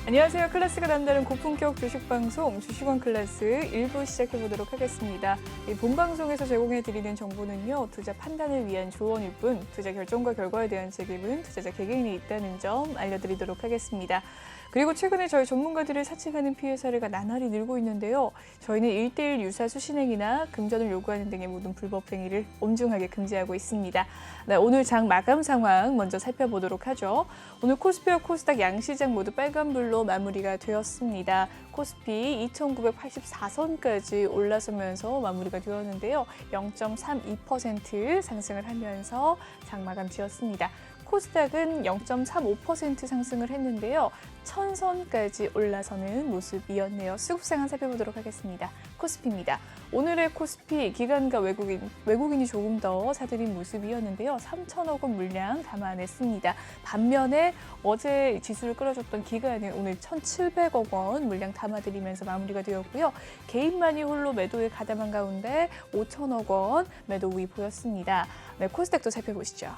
안녕하세요. 클래스가 남다른 고품격 주식방송 주식원 클래스 1부 시작해보도록 하겠습니다. 이 본방송에서 제공해드리는 정보는요. 투자 판단을 위한 조언일 뿐 투자 결정과 결과에 대한 책임은 투자자 개개인에 있다는 점 알려드리도록 하겠습니다. 그리고 최근에 저희 전문가들을 사칭하는 피해 사례가 나날이 늘고 있는데요. 저희는 1:1 유사 수신행위나 금전을 요구하는 등의 모든 불법 행위를 엄중하게 금지하고 있습니다. 네, 오늘 장 마감 상황 먼저 살펴보도록 하죠. 오늘 코스피와 코스닥 양시장 모두 빨간불로 마무리가 되었습니다. 코스피 2,984선까지 올라서면서 마무리가 되었는데요. 0.32% 상승을 하면서 장 마감 지었습니다. 코스닥은 0.35% 상승을 했는데요. 1,000선까지 올라서는 모습이었네요. 수급 상황 살펴보도록 하겠습니다. 코스피입니다. 오늘의 코스피 기관과 외국인이 조금 더 사들인 모습이었는데요. 3천억 원 물량 담아냈습니다. 반면에 어제 지수를 끌어줬던 기관은 오늘 1,700억 원 물량 담아들이면서 마무리가 되었고요. 개인만이 홀로 매도에 가담한 가운데 5천억 원 매도 우위 보였습니다. 네, 코스닥도 살펴보시죠.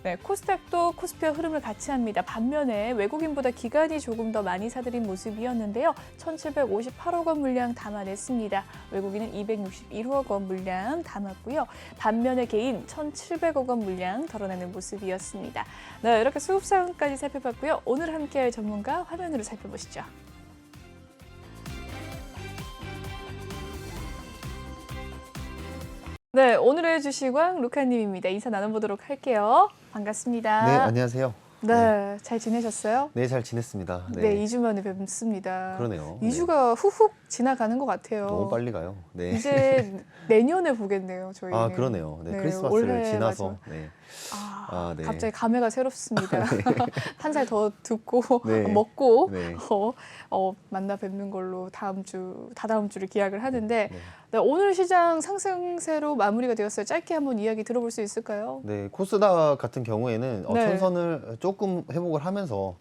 네, 코스닥도 코스피와 흐름을 같이 합니다. 반면에 외국인보다 기관이 조금 더 많이 사들인 모습이었는데요. 1,758억 원 물량 담아냈습니다. 외국인은 261억 원 물량 담았고요. 반면에 개인 1,700억 원 물량 덜어내는 모습이었습니다. 네, 이렇게 수급 상황까지 살펴봤고요. 오늘 함께할 전문가 화면으로 살펴보시죠. 네, 오늘의 주식왕 루카님입니다. 인사 나눠보도록 할게요. 반갑습니다. 네, 안녕하세요. 네, 잘 지내셨어요? 네, 잘 지냈습니다. 네, 2주 만에 뵙습니다. 그러네요. 2주가 훅훅 지나가는 것 같아요. 너무 빨리 가요. 네. 이제 내년에 보겠네요, 저희는. 아, 그러네요. 네, 네, 크리스마스를 올해 지나서. 네. 아, 네. 갑자기 감회가 새롭습니다. 한 살 더 듣고 네. 먹고 네. 만나 뵙는 걸로 다다음 주를 기약을 하는데 네. 네, 오늘 시장 상승세로 마무리가 되었어요. 짧게 한번 이야기 들어볼 수 있을까요? 네, 코스닥 같은 경우에는 네. 천선을 조금 회복을 하면서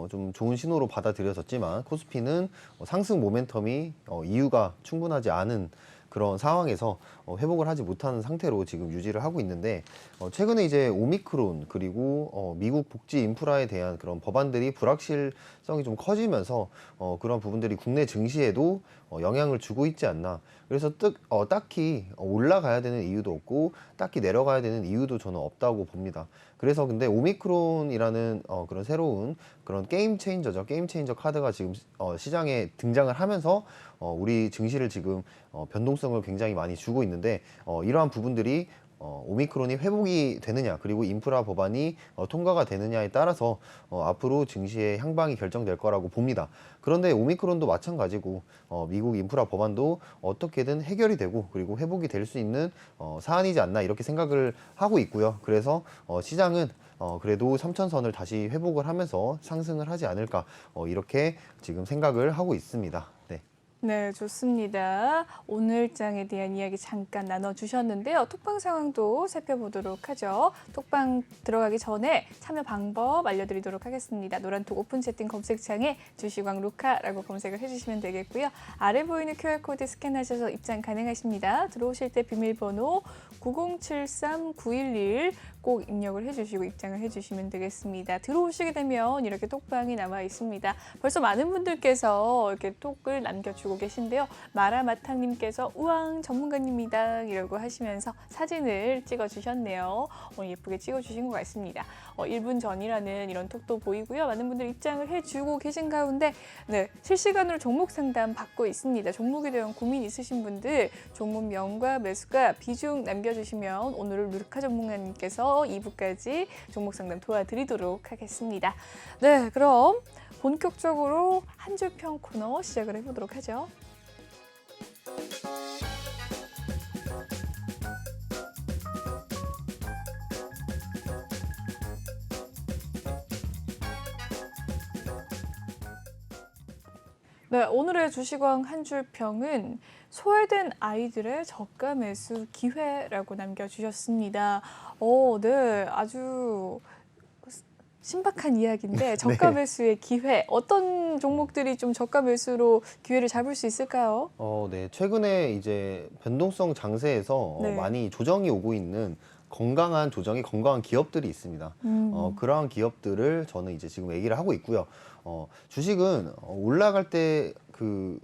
좀 좋은 신호로 받아들여졌지만 코스피는 상승 모멘텀이 이유가 충분하지 않은 그런 상황에서 회복을 하지 못하는 상태로 지금 유지를 하고 있는데 최근에 이제 오미크론 그리고 미국 복지 인프라에 대한 그런 법안들이 불확실성이 좀 커지면서 그런 부분들이 국내 증시에도 영향을 주고 있지 않나. 그래서 딱히 올라가야 되는 이유도 없고 딱히 내려가야 되는 이유도 저는 없다고 봅니다. 그래서 근데 오미크론이라는 그런 새로운 그런 게임 체인저죠. 게임 체인저 카드가 지금 시장에 등장을 하면서 우리 증시를 지금 변동성을 굉장히 많이 주고 있는데 이러한 부분들이 오미크론이 회복이 되느냐 그리고 인프라 법안이 통과가 되느냐에 따라서 앞으로 증시의 향방이 결정될 거라고 봅니다. 그런데 오미크론도 마찬가지고 미국 인프라 법안도 어떻게든 해결이 되고 그리고 회복이 될 수 있는 사안이지 않나 이렇게 생각을 하고 있고요. 그래서 시장은 그래도 3천선을 다시 회복을 하면서 상승을 하지 않을까 이렇게 지금 생각을 하고 있습니다. 네. 네, 좋습니다. 오늘 장에 대한 이야기 잠깐 나눠주셨는데요. 톡방 상황도 살펴보도록 하죠. 톡방 들어가기 전에 참여 방법 알려드리도록 하겠습니다. 노란톡 오픈 채팅 검색창에 주식왕 루카라고 검색을 해주시면 되겠고요. 아래 보이는 QR코드 스캔하셔서 입장 가능하십니다. 들어오실 때 비밀번호 9073911 꼭 입력을 해주시고 입장을 해주시면 되겠습니다. 들어오시게 되면 이렇게 톡방이 남아 있습니다. 벌써 많은 분들께서 이렇게 톡을 남겨주고 계신데요. 마라마탕님께서 우왕 전문가님이다 이라고 하시면서 사진을 찍어주셨네요. 예쁘게 찍어주신 것 같습니다. 1분 전이라는 이런 톡도 보이고요. 많은 분들이 입장을 해주고 계신 가운데 네, 실시간으로 종목 상담 받고 있습니다. 종목에 대한 고민 있으신 분들 종목명과 매수가 비중 남겨주시면 오늘은 루카 전문가님께서 2부까지 종목 상담 도와드리도록 하겠습니다. 네, 그럼 본격적으로 한 줄 평 코너 시작을 해보도록 하죠. 네, 오늘의 주식왕 한 줄 평은 소외된 아이들의 저가 매수 기회라고 남겨주셨습니다. 네, 아주 신박한 이야기인데 저가 매수의 기회, 어떤 종목들이 좀 저가 매수로 기회를 잡을 수 있을까요? 네. 최근에 이제 변동성 장세에서 네. 많이 조정이 오고 있는 건강한 조정이 건강한 기업들이 있습니다. 그러한 기업들을 저는 이제 지금 얘기를 하고 있고요. 주식은 올라갈 때 그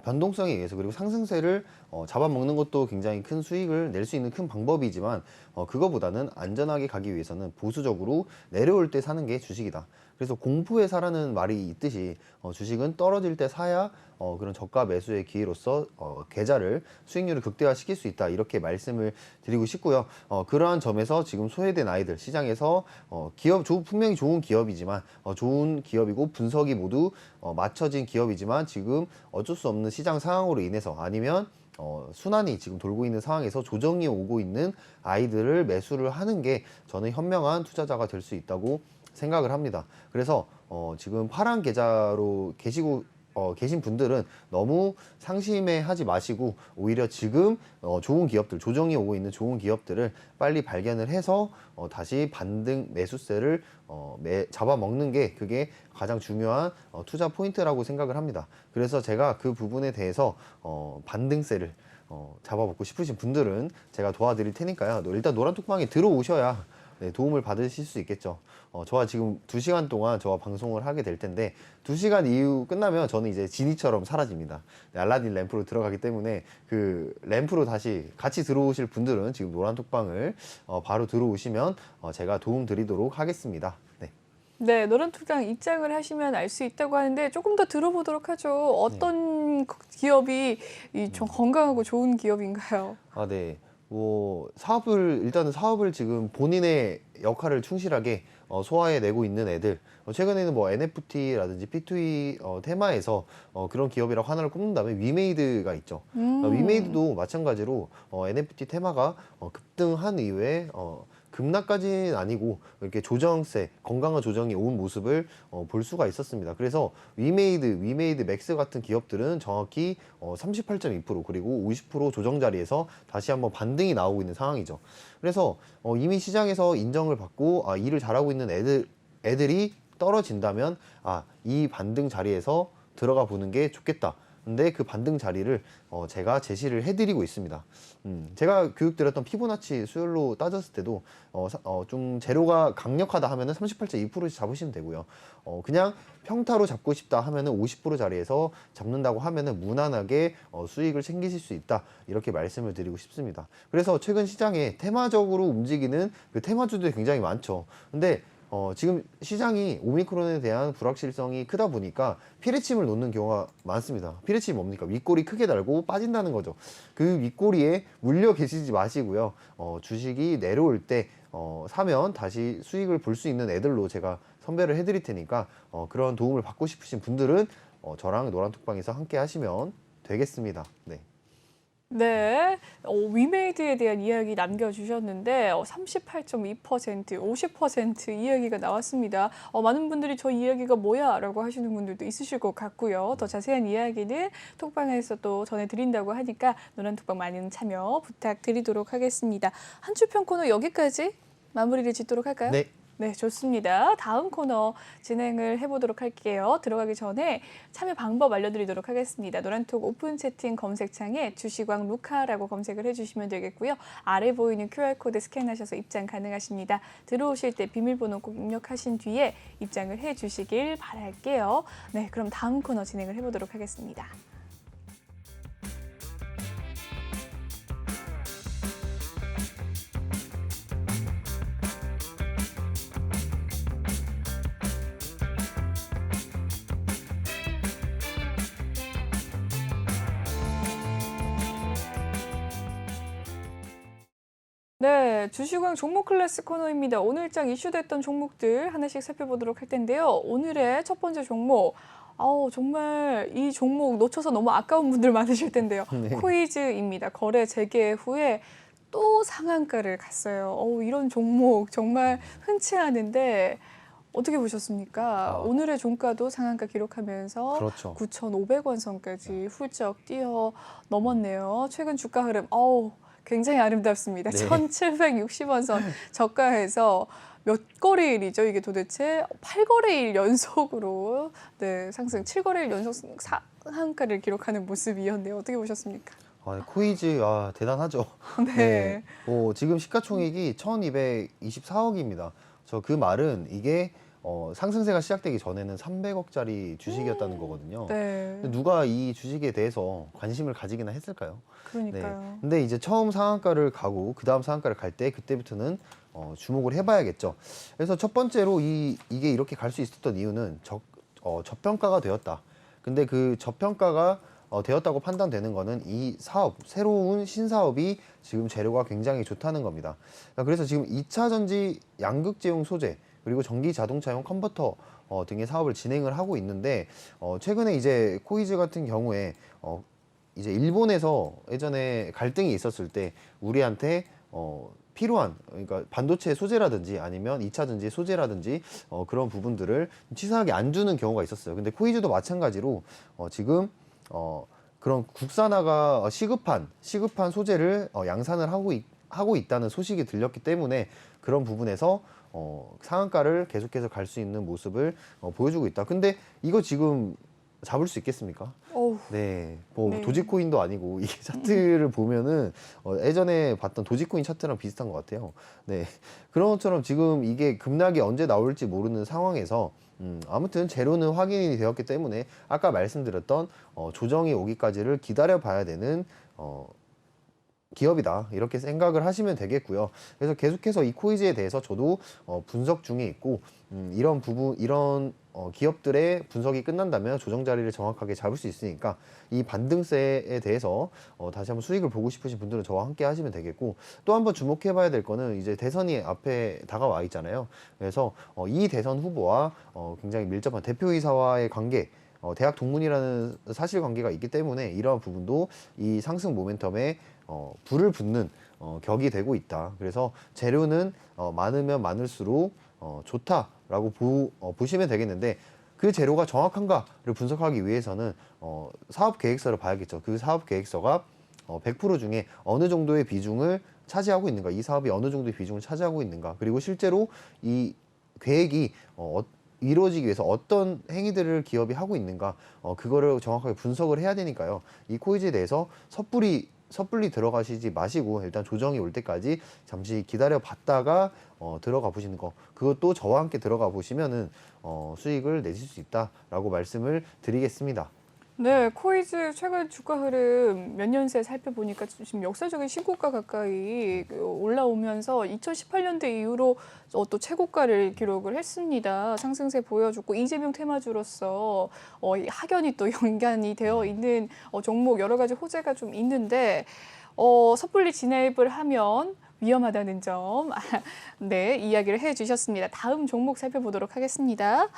변동성에 의해서 그리고 상승세를 잡아먹는 것도 굉장히 큰 수익을 낼 수 있는 큰 방법이지만 그거보다는 안전하게 가기 위해서는 보수적으로 내려올 때 사는 게 주식이다. 그래서 공포에 사라는 말이 있듯이 주식은 떨어질 때 사야 그런 저가 매수의 기회로서 계좌를 수익률을 극대화시킬 수 있다. 이렇게 말씀을 드리고 싶고요. 그러한 점에서 지금 소외된 아이들 시장에서 분명히 좋은 기업이지만 좋은 기업이고 분석이 모두 맞춰진 기업이지만 지금 어쩔 수 없는 시장 상황으로 인해서 아니면 순환이 지금 돌고 있는 상황에서 조정이 오고 있는 아이들을 매수를 하는 게 저는 현명한 투자자가 될 수 있다고 생각을 합니다. 그래서 지금 파란 계좌로 계신 분들은 너무 상심해 하지 마시고 오히려 지금 좋은 기업들, 조정이 오고 있는 좋은 기업들을 빨리 발견을 해서 다시 반등 매수세를 잡아먹는 게 그게 가장 중요한 투자 포인트라고 생각을 합니다. 그래서 제가 그 부분에 대해서 반등세를 잡아먹고 싶으신 분들은 제가 도와드릴 테니까요. 일단 노란톡방에 들어오셔야 도움을 받으실 수 있겠죠. 저와 지금 2시간 동안 저와 방송을 하게 될 텐데 2시간 이후 끝나면 저는 이제 지니처럼 사라집니다. 알라딘 램프로 들어가기 때문에 그 램프로 다시 같이 들어오실 분들은 지금 노란톡방을 바로 들어오시면 제가 도움 드리도록 하겠습니다. 네. 네, 노란톡방 입장을 하시면 알 수 있다고 하는데 조금 더 들어보도록 하죠. 어떤 기업이 좀 건강하고 좋은 기업인가요? 아, 네. 일단은 사업을 지금 본인의 역할을 충실하게 소화해내고 있는 애들. 최근에는 뭐 NFT라든지 P2E 테마에서 그런 기업이라고 하나를 꼽는다면 위메이드가 있죠. 위메이드도 마찬가지로 NFT 테마가 급등한 이후에 급락까지는 아니고 이렇게 조정세, 건강한 조정이 온 모습을 볼 수가 있었습니다. 그래서 위메이드 맥스 같은 기업들은 정확히 38.2% 그리고 50% 조정 자리에서 다시 한번 반등이 나오고 있는 상황이죠. 그래서 이미 시장에서 인정을 받고 일을 잘하고 있는 애들이 떨어진다면 이 반등 자리에서 들어가 보는 게 좋겠다. 근데 그 반등 자리를 제가 제시를 해드리고 있습니다. 제가 교육드렸던 피보나치 수열로 따졌을 때도 좀 재료가 강력하다 하면은 38.2%씩 잡으시면 되고요. 그냥 평타로 잡고 싶다 하면은 50% 자리에서 잡는다고 하면은 무난하게 수익을 챙기실 수 있다. 이렇게 말씀을 드리고 싶습니다. 그래서 최근 시장에 테마적으로 움직이는 그 테마주들이 굉장히 많죠. 근데 지금 시장이 오미크론에 대한 불확실성이 크다 보니까 피레침을 놓는 경우가 많습니다. 피레침이 뭡니까? 윗꼬리 크게 달고 빠진다는 거죠. 그 윗꼬리에 물려 계시지 마시고요. 주식이 내려올 때 사면 다시 수익을 볼 수 있는 애들로 제가 선별을 해드릴 테니까 그런 도움을 받고 싶으신 분들은 저랑 노란톡방에서 함께 하시면 되겠습니다. 네. 네, 위메이드에 대한 이야기 남겨주셨는데 38.2%, 50% 이야기가 나왔습니다. 많은 분들이 저 이야기가 뭐야? 라고 하시는 분들도 있으실 것 같고요. 더 자세한 이야기는 톡방에서 또 전해드린다고 하니까 노란톡방 많은 참여 부탁드리도록 하겠습니다. 한 주 평 코너 여기까지 마무리를 짓도록 할까요? 네. 네, 좋습니다. 다음 코너 진행을 해보도록 할게요. 들어가기 전에 참여 방법 알려드리도록 하겠습니다. 노란톡 오픈 채팅 검색창에 주식왕 루카라고 검색을 해주시면 되겠고요. 아래 보이는 QR코드 스캔하셔서 입장 가능하십니다. 들어오실 때 비밀번호 꼭 입력하신 뒤에 입장을 해주시길 바랄게요. 네, 그럼 다음 코너 진행을 해보도록 하겠습니다. 네, 주식왕 종목 클래스 코너입니다. 오늘장 이슈됐던 종목들 하나씩 살펴보도록 할 텐데요. 오늘의 첫 번째 종목, 정말 이 종목 놓쳐서 너무 아까운 분들 많으실 텐데요. 네. 코이즈입니다. 거래 재개 후에 또 상한가를 갔어요. 이런 종목 정말 흔치 않은데 어떻게 보셨습니까? 오늘의 종가도 상한가 기록하면서 그렇죠. 9,500원 선까지 훌쩍 뛰어 넘었네요. 최근 주가 흐름, 굉장히 아름답습니다. 네. 1,760원 선 저가에서 몇 거래일이죠? 이게 도대체 8거래일 연속으로 상승, 7거래일 연속 상한가를 기록하는 모습이었네요. 어떻게 보셨습니까? 코이즈 대단하죠. 네. 지금 시가총액이 1,224억입니다. 그 말은 이게 상승세가 시작되기 전에는 300억짜리 주식이었다는 거거든요. 네. 근데 누가 이 주식에 대해서 관심을 가지기나 했을까요? 네. 그러니까요. 근데 이제 처음 상한가를 가고 그 다음 상한가를 갈 때 그때부터는 주목을 해봐야겠죠. 그래서 첫 번째로 이게 이렇게 갈 수 있었던 이유는 저평가가 되었다. 근데 그 저평가가 되었다고 판단되는 거는 이 사업, 새로운 신사업이 지금 재료가 굉장히 좋다는 겁니다. 그래서 지금 2차 전지 양극재용 소재 그리고 전기 자동차용 컨버터 등의 사업을 진행을 하고 있는데 최근에 이제 코이즈 같은 경우에 이제 일본에서 예전에 갈등이 있었을 때 우리한테 필요한 그러니까 반도체 소재라든지 아니면 2차 전지 소재라든지 그런 부분들을 치사하게 안 주는 경우가 있었어요. 근데 코이즈도 마찬가지로 지금 그런 국산화가 시급한 소재를 양산을 하고 있다는 소식이 들렸기 때문에 그런 부분에서 상한가를 계속해서 갈 수 있는 모습을 보여주고 있다. 근데 이거 지금 잡을 수 있겠습니까? 어우, 네, 네. 도지코인도 아니고 이게 차트를 보면은 예전에 봤던 도지코인 차트랑 비슷한 것 같아요. 네, 그런 것처럼 지금 이게 급락이 언제 나올지 모르는 상황에서 아무튼 재료는 확인이 되었기 때문에 아까 말씀드렸던 조정이 오기까지를 기다려 봐야 되는 기업이다 이렇게 생각을 하시면 되겠고요. 그래서 계속해서 이 코이즈에 대해서 저도 분석 중에 있고 이런 기업들의 분석이 끝난다면 조정 자리를 정확하게 잡을 수 있으니까 이 반등세에 대해서 다시 한번 수익을 보고 싶으신 분들은 저와 함께 하시면 되겠고 또 한번 주목해 봐야 될 거는 이제 대선이 앞에 다가와 있잖아요. 그래서 이 대선 후보와 굉장히 밀접한 대표이사와의 관계 대학 동문이라는 사실관계가 있기 때문에 이러한 부분도 이 상승 모멘텀에 불을 붙는 격이 되고 있다. 그래서 재료는 많으면 많을수록 좋다라고 보시면 되겠는데 그 재료가 정확한가를 분석하기 위해서는 사업 계획서를 봐야겠죠. 그 사업 계획서가 100% 중에 어느 정도의 비중을 차지하고 있는가, 이 사업이 어느 정도의 비중을 차지하고 있는가, 그리고 실제로 이 계획이 이루어지기 위해서 어떤 행위들을 기업이 하고 있는가, 그거를 정확하게 분석을 해야 되니까요. 이 코이즈에 대해서 섣불리 들어가시지 마시고 일단 조정이 올 때까지 잠시 기다려 봤다가 들어가 보시는 거, 그것도 저와 함께 들어가 보시면은 수익을 내실 수 있다라고 말씀을 드리겠습니다. 네, 코이즈 최근 주가 흐름 몇 년새 살펴보니까 지금 역사적인 신고가 가까이 올라오면서 2018년대 이후로 또 최고가를 기록을 했습니다. 상승세 보여줬고 이재명 테마주로서 확연히 또 연관이 되어 있는 종목 여러 가지 호재가 좀 있는데 섣불리 진입을 하면 위험하다는 점 네, 이야기를 해주셨습니다. 다음 종목 살펴보도록 하겠습니다.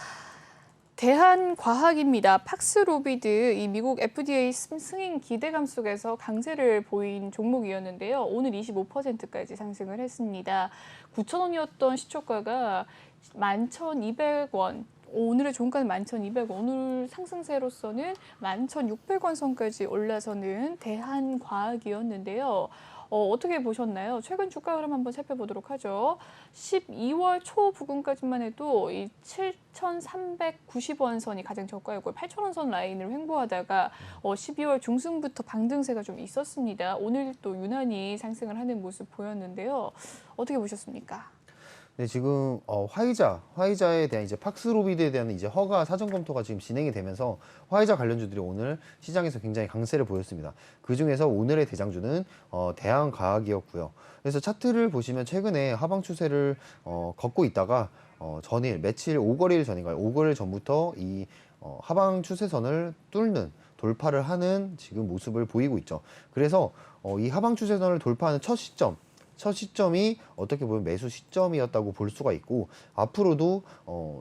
대한과학입니다. 팍스로비드, 이 미국 FDA 승인 기대감 속에서 강세를 보인 종목이었는데요. 오늘 25%까지 상승을 했습니다. 9,000원이었던 시초가가 11,200원. 오늘의 종가는 11,200원, 오늘 상승세로서는 11,600원 선까지 올라서는 대한과학이었는데요. 어떻게 보셨나요? 최근 주가 흐름 한번 살펴보도록 하죠. 12월 초 부근까지만 해도 이 7,390원 선이 가장 저가였고 8,000원 선 라인을 횡보하다가 12월 중순부터 방등세가 좀 있었습니다. 오늘 또 유난히 상승을 하는 모습 보였는데요. 어떻게 보셨습니까? 네, 지금 화이자에 대한 이제 팍스로비드에 대한 이제 허가 사전 검토가 지금 진행이 되면서 화이자 관련주들이 오늘 시장에서 굉장히 강세를 보였습니다. 그 중에서 오늘의 대장주는 대한과학이었고요. 그래서 차트를 보시면 최근에 하방 추세를 걷고 있다가 전일 며칠 5거래일 전인가요? 5거래일 전부터 이 하방 추세선을 뚫는 돌파를 하는 지금 모습을 보이고 있죠. 그래서 이 하방 추세선을 돌파하는 첫 시점이 어떻게 보면 매수 시점이었다고 볼 수가 있고 앞으로도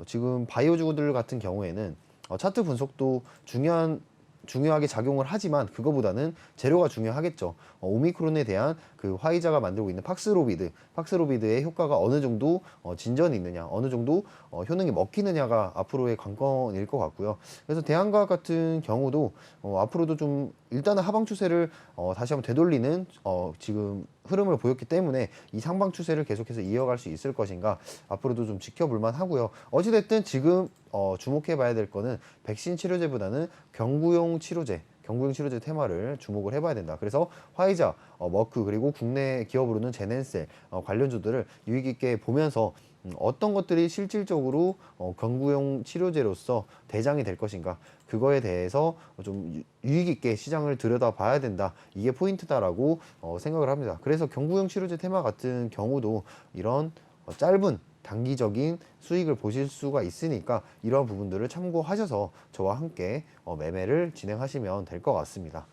지금 바이오주들 같은 경우에는 차트 분석도 중요하게 작용을 하지만 그거보다는 재료가 중요하겠죠. 오미크론에 대한 그 화이자가 만들고 있는 팍스로비드의 효과가 어느 정도 진전이 있느냐, 어느 정도 효능이 먹히느냐가 앞으로의 관건일 것 같고요. 그래서 대한과학 같은 경우도 앞으로도 좀 일단은 하방 추세를 다시 한번 되돌리는 지금 흐름을 보였기 때문에 이 상방 추세를 계속해서 이어갈 수 있을 것인가 앞으로도 좀 지켜볼만 하고요. 어찌됐든 지금 주목해 봐야 될 거는 백신 치료제보다는 경구용 치료제, 경구용 치료제 테마를 주목을 해봐야 된다. 그래서 화이자, 머크 그리고 국내 기업으로는 제넨셀 관련주들을 유의 깊게 보면서 어떤 것들이 실질적으로 경구용 치료제로서 대장이 될 것인가 그거에 대해서 좀 유의 깊게 시장을 들여다봐야 된다. 이게 포인트다라고 생각을 합니다. 그래서 경구용 치료제 테마 같은 경우도 이런 짧은 단기적인 수익을 보실 수가 있으니까 이러한 부분들을 참고하셔서 저와 함께 매매를 진행하시면 될 것 같습니다.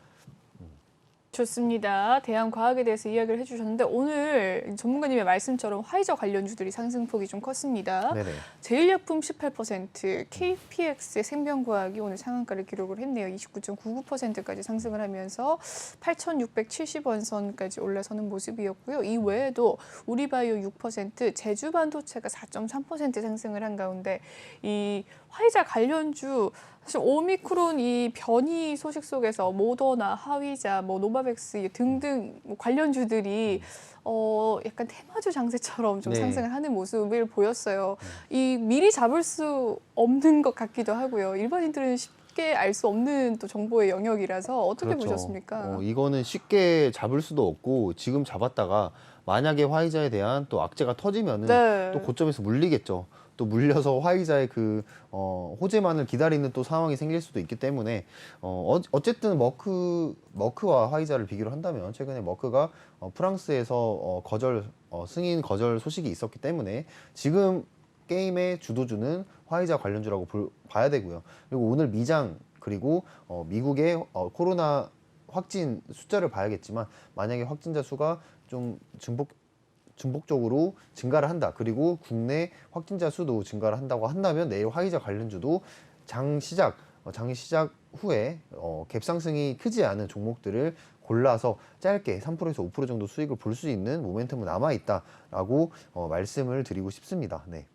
좋습니다. 대한과학에 대해서 이야기를 해주셨는데 오늘 전문가님의 말씀처럼 화이자 관련주들이 상승폭이 좀 컸습니다. 네네. 제일약품 18%, KPX의 생명과학이 오늘 상한가를 기록을 했네요. 29.99%까지 상승을 하면서 8,670원 선까지 올라서는 모습이었고요. 이 외에도 우리바이오 6%, 제주반도체가 4.3% 상승을 한 가운데 이 화이자 관련주 사실 오미크론 이 변이 소식 속에서 모더나, 화이자, 노바백스 등등 관련주들이 약간 테마주 장세처럼 좀 네. 상승을 하는 모습을 보였어요. 이 미리 잡을 수 없는 것 같기도 하고요. 일반인들은 쉽게 알 수 없는 또 정보의 영역이라서 어떻게 그렇죠. 보셨습니까? 이거는 쉽게 잡을 수도 없고 지금 잡았다가 만약에 화이자에 대한 또 악재가 터지면은 네. 또 고점에서 물리겠죠. 또 물려서 화이자의 그 호재만을 기다리는 또 상황이 생길 수도 있기 때문에 어쨌든 머크와 화이자를 비교를 한다면 최근에 머크가 프랑스에서 승인 거절 소식이 있었기 때문에 지금 게임의 주도주는 화이자 관련주라고 봐야 되고요. 그리고 오늘 미장 그리고 미국의 코로나 확진 숫자를 봐야겠지만 만약에 확진자 수가 좀 증폭적으로 증가를 한다. 그리고 국내 확진자 수도 증가를 한다고 한다면 내일 화이자 관련주도 장 시작 후에 갭상승이 크지 않은 종목들을 골라서 짧게 3%에서 5% 정도 수익을 볼 수 있는 모멘텀은 남아있다라고 말씀을 드리고 싶습니다. 네.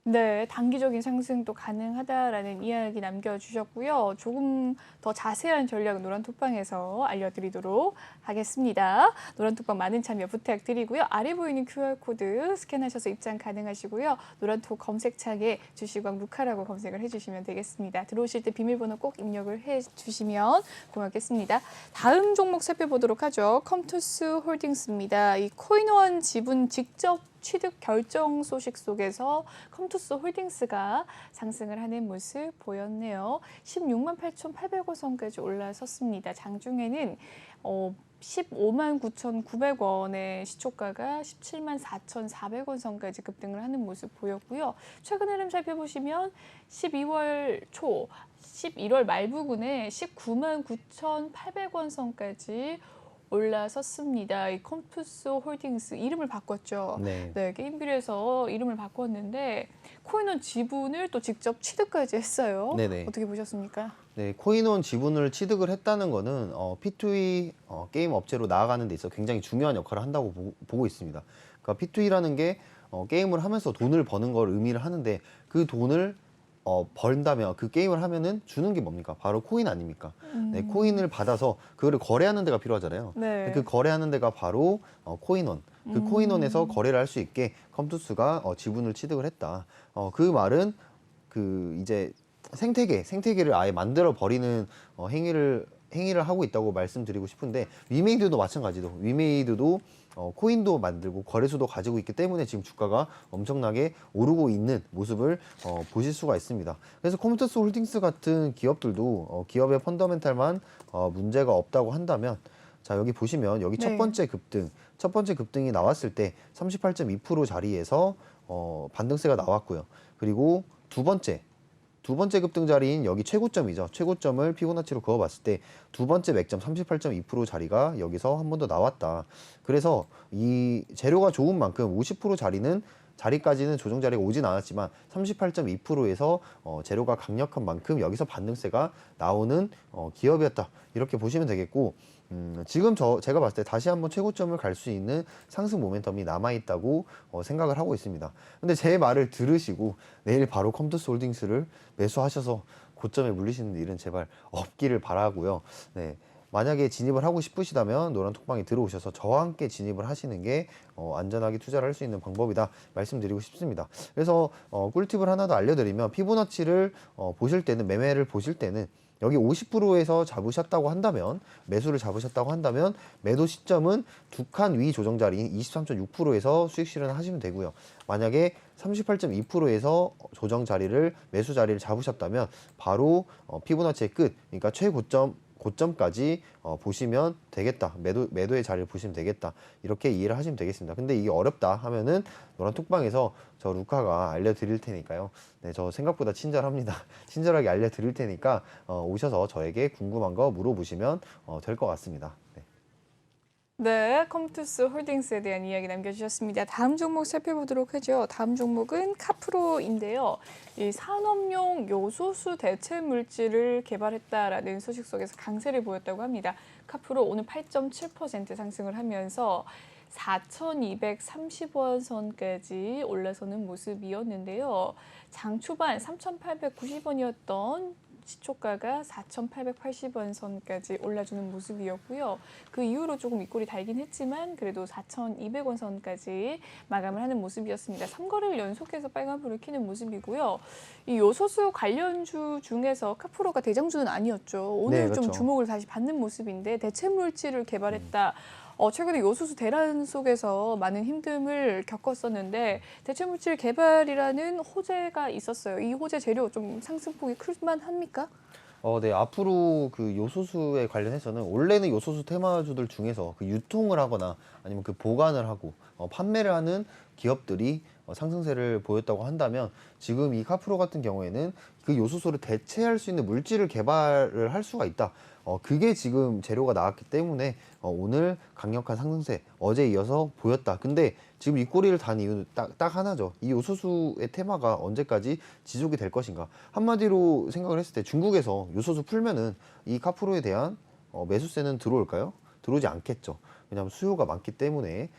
네, 단기적인 상승도 가능하다라는 이야기 남겨주셨고요. 조금 더 자세한 전략은 노란톡방에서 알려드리도록 하겠습니다. 노란톡방 많은 참여 부탁드리고요. 아래 보이는 QR코드 스캔하셔서 입장 가능하시고요. 노란톡 검색창에 주식왕 루카라고 검색을 해주시면 되겠습니다. 들어오실 때 비밀번호 꼭 입력을 해주시면 고맙겠습니다. 다음 종목 살펴보도록 하죠. 컴투스 홀딩스입니다. 이 코인원 지분 직접 취득 결정 소식 속에서 컴투스 홀딩스가 상승을 하는 모습 보였네요. 16만 8,800원 선까지 올라섰습니다. 장중에는 15만 9,900원의 시초가가 17만 4,400원 선까지 급등을 하는 모습 보였고요. 최근 흐름 살펴보시면 12월 초, 11월 말 부근에 19만 9,800원 선까지 올라섰습니다. 이 컴투스 홀딩스 이름을 바꿨죠. 네. 네, 게임빌에서 이름을 바꿨는데 코인원 지분을 또 직접 취득까지 했어요. 네네. 어떻게 보셨습니까? 네, 코인원 지분을 취득을 했다는 거는 P2E 게임 업체로 나아가는 데 있어 굉장히 중요한 역할을 한다고 보고 있습니다. 그러니까 P2E라는 게 게임을 하면서 돈을 버는 걸 의미를 하는데 그 돈을 번다면 그 게임을 하면은 주는 게 뭡니까? 바로 코인 아닙니까? 네, 코인을 받아서 그거를 거래하는 데가 필요하잖아요. 네. 그 거래하는 데가 바로 코인원. 그 코인원에서 거래를 할 수 있게 컴투스가 지분을 취득을 했다. 그 말은 그 이제 생태계를 아예 만들어 버리는 행위를 하고 있다고 말씀드리고 싶은데 위메이드도 마찬가지로 위메이드도 코인도 만들고 거래소도 가지고 있기 때문에 지금 주가가 엄청나게 오르고 있는 모습을 보실 수가 있습니다. 그래서 컴투스 홀딩스 같은 기업들도 기업의 펀더멘탈만 문제가 없다고 한다면 자 여기 보시면 여기 네. 첫 번째 급등이 나왔을 때 38.2% 자리에서 반등세가 나왔고요. 그리고 두 번째 급등 자리인 여기 최고점이죠. 최고점을 피보나치로 그어봤을 때 두 번째 맥점 38.2% 자리가 여기서 한 번 더 나왔다. 그래서 이 재료가 좋은 만큼 50% 자리까지는 조정 자리가 오진 않았지만 38.2%에서 재료가 강력한 만큼 여기서 반등세가 나오는 기업이었다. 이렇게 보시면 되겠고 지금 제가 봤을 때 다시 한번 최고점을 갈 수 있는 상승 모멘텀이 남아있다고 생각을 하고 있습니다. 근데 제 말을 들으시고 내일 바로 컴투스 홀딩스를 매수하셔서 고점에 물리시는 일은 제발 없기를 바라고요. 네. 만약에 진입을 하고 싶으시다면 노란톡방에 들어오셔서 저와 함께 진입을 하시는 게 안전하게 투자를 할 수 있는 방법이다 말씀드리고 싶습니다. 그래서 꿀팁을 하나 더 알려드리면 피보나치를 보실 때는 매매를 보실 때는 여기 50%에서 잡으셨다고 한다면 매수를 잡으셨다고 한다면 매도 시점은 두 칸 위 조정 자리인 23.6%에서 수익 실현하시면 되고요. 만약에 38.2%에서 조정 자리를 매수 자리를 잡으셨다면 바로 피보나치의 끝, 그러니까 고점까지 보시면 되겠다. 매도의 자리를 보시면 되겠다. 이렇게 이해를 하시면 되겠습니다. 근데 이게 어렵다 하면은 노란톡방에서 저 루카가 알려드릴 테니까요. 네, 저 생각보다 친절합니다. 친절하게 알려드릴 테니까 오셔서 저에게 궁금한 거 물어보시면 될 것 같습니다. 네. 네, 컴투스 홀딩스에 대한 이야기 남겨주셨습니다. 다음 종목 살펴보도록 하죠. 다음 종목은 카프로인데요. 이 산업용 요소수 대체 물질을 개발했다라는 소식 속에서 강세를 보였다고 합니다. 카프로 오늘 8.7% 상승을 하면서 4,230원 선까지 올라서는 모습이었는데요. 장 초반 3,890원이었던 시초가가 4,880원 선까지 올라주는 모습이었고요. 그 이후로 조금 윗골이 달긴 했지만 그래도 4,200원 선까지 마감을 하는 모습이었습니다. 3거래를 연속해서 빨간불을 켜는 모습이고요. 이 요소수 관련주 중에서 카프로가 대장주는 아니었죠. 오늘 네, 좀 그렇죠. 주목을 다시 받는 모습인데 대체 물질을 개발했다. 최근에 요소수 대란 속에서 많은 힘듦을 겪었었는데 대체 물질 개발이라는 호재가 있었어요. 이 호재 재료 좀 상승폭이 클만 합니까? 네, 앞으로 그 요소수에 관련해서는 원래는 요소수 테마주들 중에서 그 유통을 하거나 아니면 그 보관을 하고 판매를 하는 기업들이 상승세를 보였다고 한다면 지금 이 카프로 같은 경우에는 그 요소수를 대체할 수 있는 물질을 개발을 할 수가 있다. 그게 지금 재료가 나왔기 때문에 오늘 강력한 상승세 어제 이어서 보였다. 근데 지금 이 꼬리를 단 이유는 딱 하나죠. 이 요소수의 테마가 언제까지 지속이 될 것인가. 한마디로 생각을 했을 때 중국에서 요소수 풀면은 이 카프로에 대한 매수세는 들어올까요? 들어오지 않겠죠. 왜냐하면 수요가 많기 때문에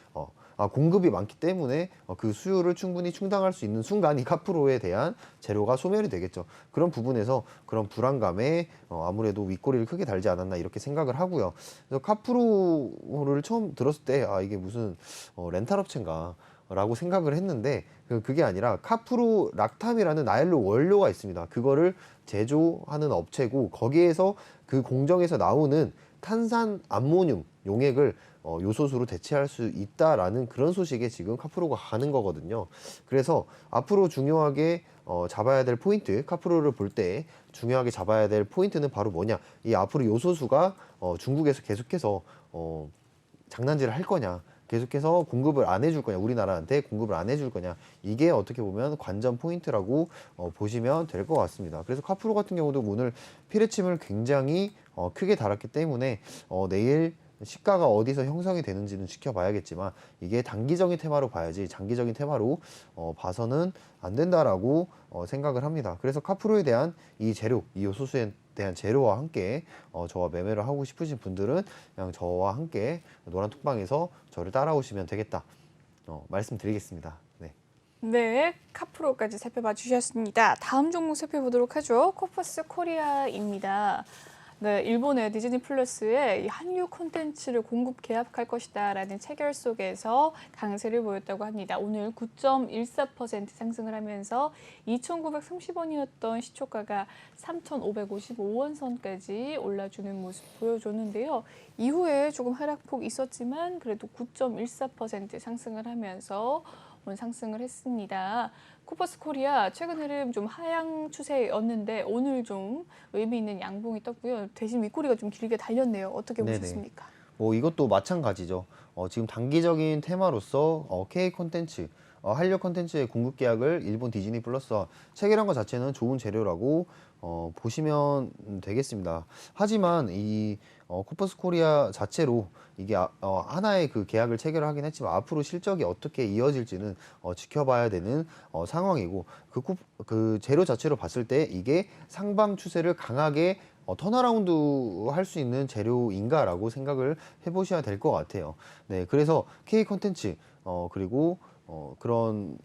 공급이 많기 때문에 그 수요를 충분히 충당할 수 있는 순간 이 카프로에 대한 재료가 소멸이 되겠죠. 그런 부분에서 그런 불안감에 아무래도 윗꼬리를 크게 달지 않았나 이렇게 생각을 하고요. 그래서 카프로를 처음 들었을 때 이게 무슨 렌탈 업체인가 라고 생각을 했는데 그게 아니라 카프로 락탐이라는 나일론 원료가 있습니다. 그거를 제조하는 업체고 거기에서 그 공정에서 나오는 탄산 암모늄 용액을 요소수로 대체할 수 있다라는 그런 소식에 지금 카프로가 가는 거거든요. 그래서 앞으로 중요하게 잡아야 될 포인트, 카프로를 볼 때 중요하게 잡아야 될 포인트는 바로 뭐냐? 이 앞으로 요소수가 중국에서 계속해서 장난질을 할 거냐? 계속해서 공급을 안 해줄 거냐? 우리나라한테 공급을 안 해줄 거냐? 이게 어떻게 보면 관전 포인트라고 보시면 될 것 같습니다. 그래서 카프로 같은 경우도 오늘 피레침을 굉장히 크게 달았기 때문에 내일 시가가 어디서 형성이 되는지는 지켜봐야겠지만 이게 단기적인 테마로 봐야지 장기적인 테마로 봐서는 안 된다라고 생각을 합니다. 그래서 카프로에 대한 이 재료, 이 요소수에 대한 재료와 함께 저와 매매를 하고 싶으신 분들은 그냥 저와 함께 노란톡방에서 저를 따라오시면 되겠다 말씀드리겠습니다. 네. 네, 카프로까지 살펴봐 주셨습니다. 다음 종목 살펴보도록 하죠. 코퍼스 코리아입니다. 네, 일본의 디즈니 플러스에 이 한류 콘텐츠를 공급 계약할 것이다라는 체결 속에서 강세를 보였다고 합니다. 오늘 9.14% 상승을 하면서 2,930원이었던 시초가가 3,555원 선까지 올라주는 모습 보여줬는데요. 이후에 조금 하락폭 있었지만 그래도 9.14% 상승을 하면서 오늘 상승을 했습니다. 코퍼스 코리아 최근 흐름 좀 하향 추세였는데 오늘 좀 의미 있는 양봉이 떴고요. 대신 윗꼬리가 좀 길게 달렸네요. 어떻게 네네. 보셨습니까? 이것도 마찬가지죠. 지금 단기적인 테마로서 K 콘텐츠, 한류 콘텐츠의 공급 계약을 일본 디즈니 플러스와 체결한 것 자체는 좋은 재료라고 보시면 되겠습니다. 하지만 이 코퍼스 코리아 자체로 이게 하나의 그 계약을 체결하긴 했지만 앞으로 실적이 어떻게 이어질지는 지켜봐야 되는 상황이고 그 재료 자체로 봤을 때 이게 상방 추세를 강하게 턴어라운드 할 수 있는 재료인가라고 생각을 해보셔야 될 것 같아요. 네, 그래서 K 콘텐츠 그리고 그런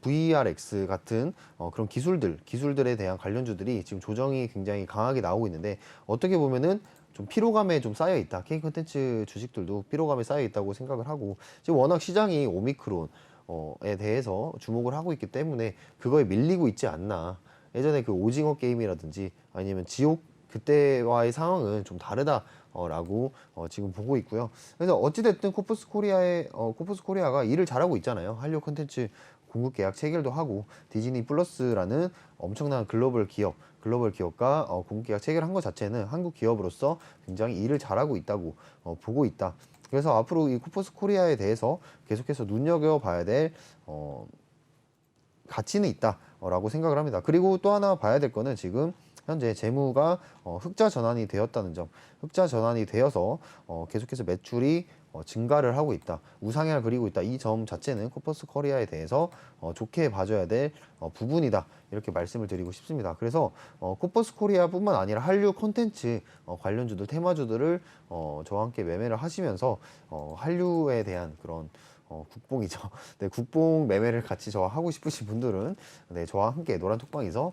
VRX 같은 그런 기술들에 대한 관련주들이 지금 조정이 굉장히 강하게 나오고 있는데 어떻게 보면은 좀 피로감에 좀 쌓여 있다. K 콘텐츠 주식들도 피로감에 쌓여 있다고 생각을 하고 지금 워낙 시장이 오미크론에 대해서 주목을 하고 있기 때문에 그거에 밀리고 있지 않나. 예전에 그 오징어 게임이라든지 아니면 지옥 그때와의 상황은 좀 다르다라고 지금 보고 있고요. 그래서 어찌됐든 코퍼스 코리아가 일을 잘하고 있잖아요. 한류 콘텐츠 공급 계약 체결도 하고 디즈니 플러스라는 엄청난 글로벌 기업과 공급 계약 체결한 것 자체는 한국 기업으로서 굉장히 일을 잘하고 있다고 보고 있다. 그래서 앞으로 이 코퍼스 코리아에 대해서 계속해서 눈여겨봐야 될 가치는 있다라고 생각을 합니다. 그리고 또 하나 봐야 될 거는 지금 현재 재무가 흑자 전환이 되었다는 점, 흑자 전환이 되어서 계속해서 매출이 증가를 하고 있다, 우상향을 그리고 있다. 이 점 자체는 코퍼스 코리아에 대해서 좋게 봐줘야 될 부분이다. 이렇게 말씀을 드리고 싶습니다. 그래서 코퍼스 코리아뿐만 아니라 한류 콘텐츠 관련주들, 테마주들을 저와 함께 매매를 하시면서 한류에 대한 그런 국뽕이죠. 네, 국뽕 매매를 같이 저와 하고 싶으신 분들은 네, 저와 함께 노란 톡방에서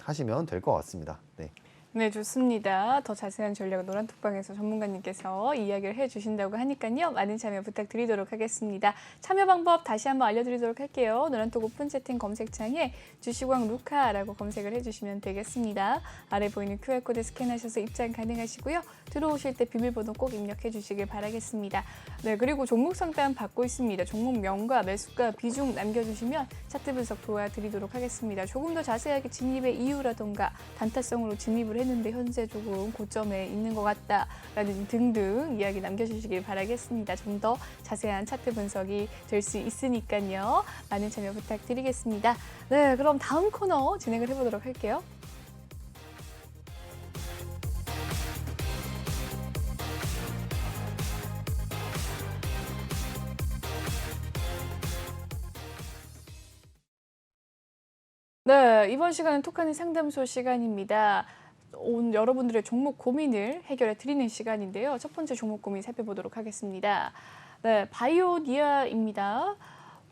하시면 될 것 같습니다. 네. 네, 좋습니다. 더 자세한 전략은 노란톡방에서 전문가님께서 이야기를 해주신다고 하니까요. 많은 참여 부탁드리도록 하겠습니다. 참여 방법 다시 한번 알려드리도록 할게요. 노란톡 오픈 채팅 검색창에 주식왕 루카라고 검색을 해주시면 되겠습니다. 아래 보이는 QR코드 스캔하셔서 입장 가능하시고요. 들어오실 때 비밀번호 꼭 입력해 주시길 바라겠습니다. 네, 그리고 종목 상담 받고 있습니다. 종목명과 매수가 비중 남겨주시면 차트 분석 도와드리도록 하겠습니다. 조금 더 자세하게 진입의 이유라던가 단타성으로 진입을 했는데 현재 조금 고점에 있는 것 같다라는 등등 이야기 남겨주시길 바라겠습니다. 좀 더 자세한 차트 분석이 될 수 있으니까요. 많은 참여 부탁드리겠습니다. 네, 그럼 다음 코너 진행을 해보도록 할게요. 네, 이번 시간은 톡하는 상담소 시간입니다. 여러분들의 종목 고민을 해결해 드리는 시간인데요. 첫 번째 종목 고민 살펴보도록 하겠습니다. 네, 바이오니아입니다.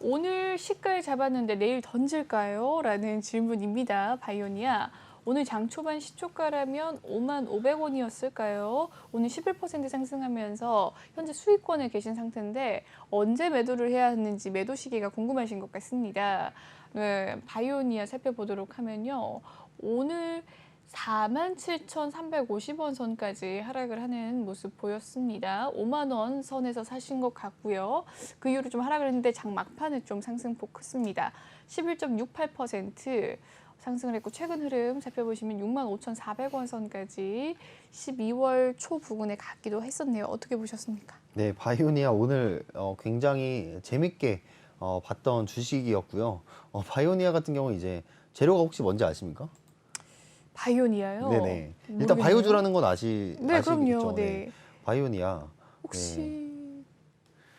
오늘 시가를 잡았는데 내일 던질까요? 라는 질문입니다. 바이오니아. 오늘 장 초반 시초가라면 55,500원이었을까요? 오늘 11% 상승하면서 현재 수익권에 계신 상태인데 언제 매도를 해야 하는지 매도 시기가 궁금하신 것 같습니다. 네, 바이오니아 살펴보도록 하면요. 오늘 47,350원 선까지 하락을 하는 모습 보였습니다. 5만 원 선에서 사신 것 같고요. 그 이후로 좀 하락을 했는데 장 막판에 좀 상승폭 컸습니다. 11.68% 상승을 했고 최근 흐름 살펴보시면 65,400원 선까지 12월 초 부근에 갔기도 했었네요. 어떻게 보셨습니까? 네, 바이오니아 오늘 굉장히 재밌게 봤던 주식이었고요. 바이오니아 같은 경우는 이제 재료가 혹시 뭔지 아십니까? 바이오니아요? 네네. 일단 모르겠네요. 바이오주라는 건 네, 아시겠죠? 그럼요. 네. 네. 바이오니아. 혹시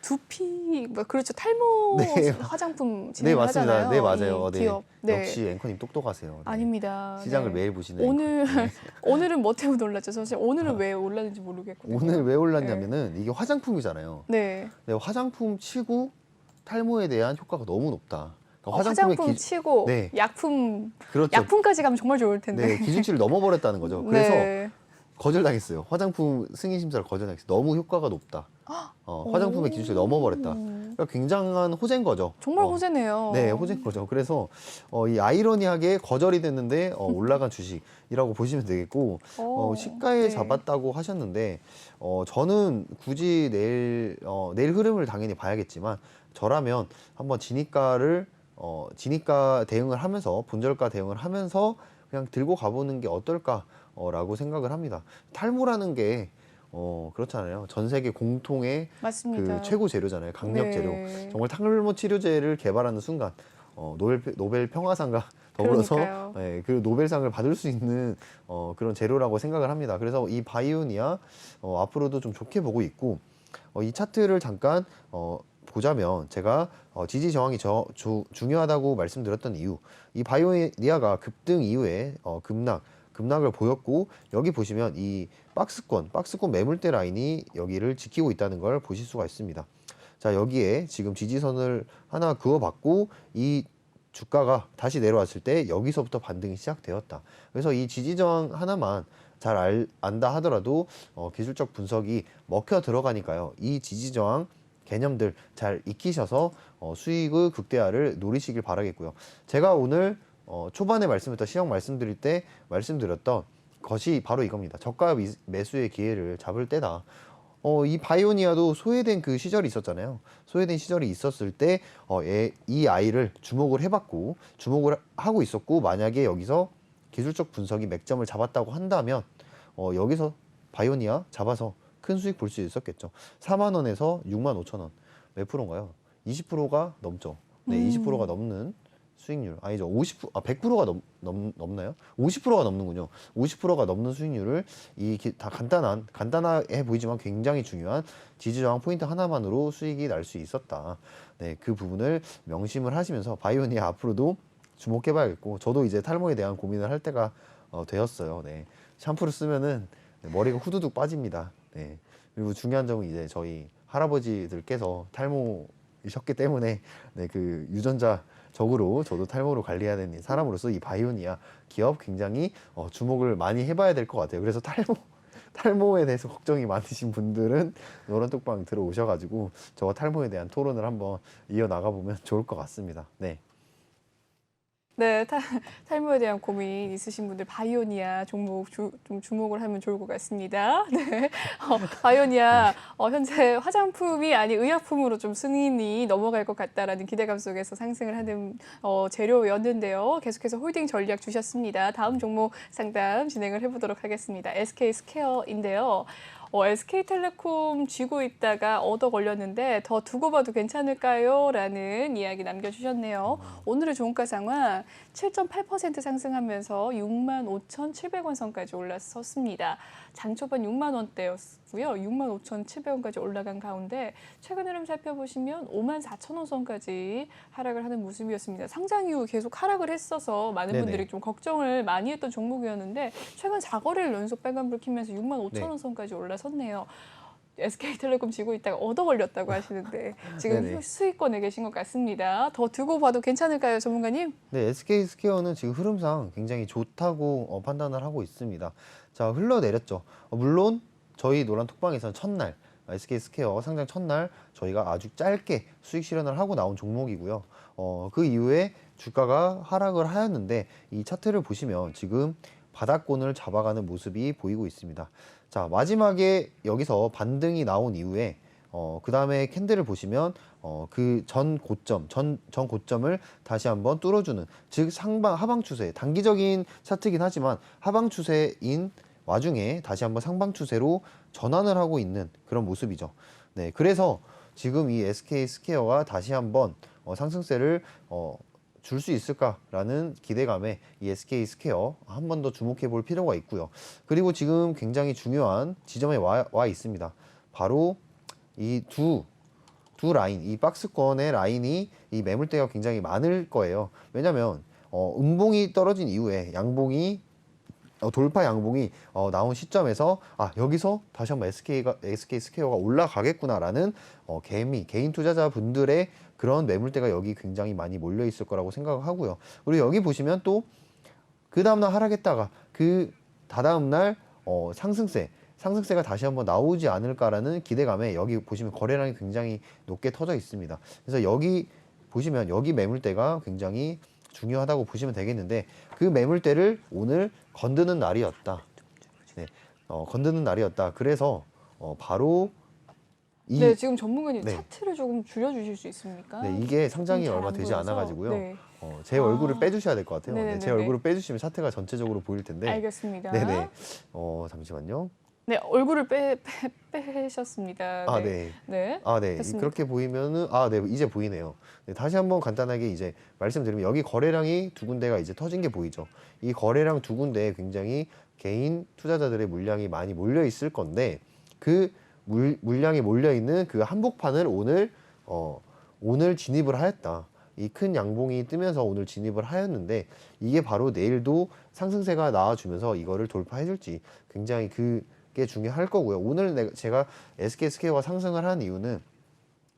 두피, 그렇죠. 탈모 네. 화장품 네, 진행을 맞습니다. 하잖아요. 네, 맞아요. 이 네. 기업. 네. 역시 앵커님 똑똑하세요. 네. 아닙니다. 시장을 네. 매일 보시는 오늘 앵커. 네. 오늘은 뭐 때문에 놀랐죠? 사실 오늘은 왜 올랐는지 모르겠거든요. 오늘 왜 올랐냐면은 이게 화장품이잖아요. 네. 네, 화장품 치고 탈모에 대한 효과가 너무 높다. 그러니까 화장품 치고 네. 약품 그렇죠. 약품까지 가면 정말 좋을 텐데. 네, 기준치를 넘어버렸다는 거죠. 그래서 네. 거절당했어요. 화장품 승인 심사를 거절당했어요. 너무 효과가 높다. 화장품의 기준치를 넘어버렸다. 그러니까 굉장한 호재인 거죠. 정말 호재네요. 네, 호재인 거죠. 그래서 이 아이러니하게 거절이 됐는데 올라간 주식이라고 보시면 되겠고 시가에 네. 잡았다고 하셨는데 저는 굳이 내일 흐름을 당연히 봐야겠지만 저라면 한번 진입가 대응을 하면서 본절가 대응을 하면서 그냥 들고 가보는 게 어떨까라고 생각을 합니다. 탈모라는 게 그렇잖아요. 전 세계 공통의 맞습니다. 그 최고 재료잖아요. 강력 네. 재료. 정말 탈모 치료제를 개발하는 순간 노벨 평화상과 더불어서 그러니까요. 네, 그 노벨상을 받을 수 있는 그런 재료라고 생각을 합니다. 그래서 이 바이오니아 앞으로도 좀 좋게 보고 있고 이 차트를 잠깐 보자면 제가 지지 저항이 중요하다고 말씀드렸던 이유, 이 바이오니아가 급등 이후에 급락을 보였고 여기 보시면 이 박스권 매물대 라인이 여기를 지키고 있다는 걸 보실 수가 있습니다. 자, 여기에 지금 지지선을 하나 그어봤고 이 주가가 다시 내려왔을 때 여기서부터 반등이 시작되었다. 그래서 이 지지저항 하나만 잘 안다 하더라도 기술적 분석이 먹혀 들어가니까요. 이 지지저항 개념들 잘 익히셔서 수익의 극대화를 노리시길 바라겠고요. 제가 오늘 초반에 시황 말씀드릴 때 말씀드렸던 것이 바로 이겁니다. 저가 매수의 기회를 잡을 때다. 이 바이오니아도 소외된 그 시절이 있었잖아요. 소외된 시절이 있었을 때 이 아이를 주목을 해봤고 주목을 하고 있었고, 만약에 여기서 기술적 분석이 맥점을 잡았다고 한다면 여기서 바이오니아 잡아서 큰 수익 볼 수 있었겠죠. 4만 원에서 6만 5천 원. 몇 프로인가요? 20%가 넘죠. 네, 20%가 넘는 수익률. 아니죠. 100%가 넘나요? 50%가 넘는군요. 50%가 넘는 수익률을 다 간단해 보이지만 굉장히 중요한 지지 저항 포인트 하나만으로 수익이 날 수 있었다. 네, 그 부분을 명심을 하시면서 바이오니아 앞으로도 주목해 봐야겠고, 저도 이제 탈모에 대한 고민을 할 때가 되었어요. 네. 샴푸를 쓰면은 머리가 후두둑 빠집니다. 네. 그리고 중요한 점은 이제 저희 할아버지들께서 탈모이셨기 때문에 네, 그 유전자적으로 저도 탈모로 관리해야 되는 사람으로서 이 바이오니아 기업 굉장히 주목을 많이 해봐야 될 것 같아요. 그래서 탈모에 대해서 걱정이 많으신 분들은 노란톡방 들어오셔가지고 저와 탈모에 대한 토론을 한번 이어나가보면 좋을 것 같습니다. 네. 네, 탈모에 대한 고민 있으신 분들 바이오니아 종목 좀 주목을 하면 좋을 것 같습니다. 네, 바이오니아 현재 화장품이 아닌 의약품으로 좀 승인이 넘어갈 것 같다라는 기대감 속에서 상승을 하는 재료였는데요. 계속해서 홀딩 전략 주셨습니다. 다음 종목 상담 진행을 해보도록 하겠습니다. SK 스퀘어인데요. SK텔레콤 쥐고 있다가 얻어 걸렸는데 더 두고 봐도 괜찮을까요? 라는 이야기 남겨주셨네요. 오늘의 종가 상황 7.8% 상승하면서 65,700원 선까지 올라섰습니다. 장 초반 6만 원대였고요. 65,700원까지 올라간 가운데 최근 흐름 살펴보시면 54,000원 선까지 하락을 하는 모습이었습니다. 상장 이후 계속 하락을 했어서 많은 네네. 분들이 좀 걱정을 많이 했던 종목이었는데 최근 4거래를 연속 빨간불 켜면서 65,000원 네. 선까지 올라섰네요. SK텔레콤 지고 있다가 얻어 걸렸다고 하시는데 지금 네네. 수익권에 계신 것 같습니다. 더 두고 봐도 괜찮을까요, 전문가님? 네, SK 스퀘어는 지금 흐름상 굉장히 좋다고 판단을 하고 있습니다. 자, 흘러내렸죠. 물론 저희 노란톡방에서는 첫날 SK 스퀘어 상장 첫날 저희가 아주 짧게 수익 실현을 하고 나온 종목이고요. 그 이후에 주가가 하락을 하였는데 이 차트를 보시면 지금 바닥권을 잡아가는 모습이 보이고 있습니다. 자, 마지막에 여기서 반등이 나온 이후에 그 다음에 캔들을 보시면 그 전 고점을 다시 한번 뚫어주는, 즉 하방 추세, 단기적인 차트이긴 하지만 하방 추세인 와중에 다시 한번 상방 추세로 전환을 하고 있는 그런 모습이죠. 네, 그래서 지금 이 SK 스퀘어가 다시 한번 상승세를 줄 수 있을까라는 기대감에 이 SK 스퀘어 한 번 더 주목해 볼 필요가 있고요. 그리고 지금 굉장히 중요한 지점에 와 있습니다. 바로 이 두 라인, 이 박스권의 라인이 이 매물대가 굉장히 많을 거예요. 왜냐면 음봉이 떨어진 이후에 양봉이 돌파 양봉이 나온 시점에서 여기서 다시 한번 SK 스퀘어가 올라가겠구나라는 개인 투자자분들의 그런 매물대가 여기 굉장히 많이 몰려 있을 거라고 생각을 하고요. 그리고 여기 보시면 또 그 다음날 하락했다가 그 다다음날 상승세가 다시 한번 나오지 않을까라는 기대감에 여기 보시면 거래량이 굉장히 높게 터져 있습니다. 그래서 여기 보시면 여기 매물대가 굉장히 중요하다고 보시면 되겠는데, 그 매물대를 오늘 건드는 날이었다. 네, 건드는 날이었다. 그래서 바로 네, 지금 전문가님 네. 차트를 조금 줄여주실 수 있습니까? 네, 이게 상장이 잘 얼마 안 되지 보여서. 않아가지고요. 네. 제 얼굴을 빼주셔야 될 것 같아요. 네, 제 네네네네. 얼굴을 빼주시면 차트가 전체적으로 보일 텐데. 알겠습니다. 네네. 잠시만요. 네, 얼굴을 빼셨습니다. 아, 네. 네. 네. 아, 네. 됐습니다. 그렇게 보이면은, 네, 이제 보이네요. 네, 다시 한번 간단하게 이제 말씀드리면 여기 거래량이 두 군데가 이제 터진 게 보이죠. 이 거래량 두 군데에 굉장히 개인 투자자들의 물량이 많이 몰려 있을 건데, 그 물량이 몰려 있는 그 한복판을 오늘 진입을 하였다. 이 큰 양봉이 뜨면서 오늘 진입을 하였는데, 이게 바로 내일도 상승세가 나와주면서 이거를 돌파해줄지 굉장히 그게 중요할 거고요. 오늘 제가 SK 스퀘어가 상승을 한 이유는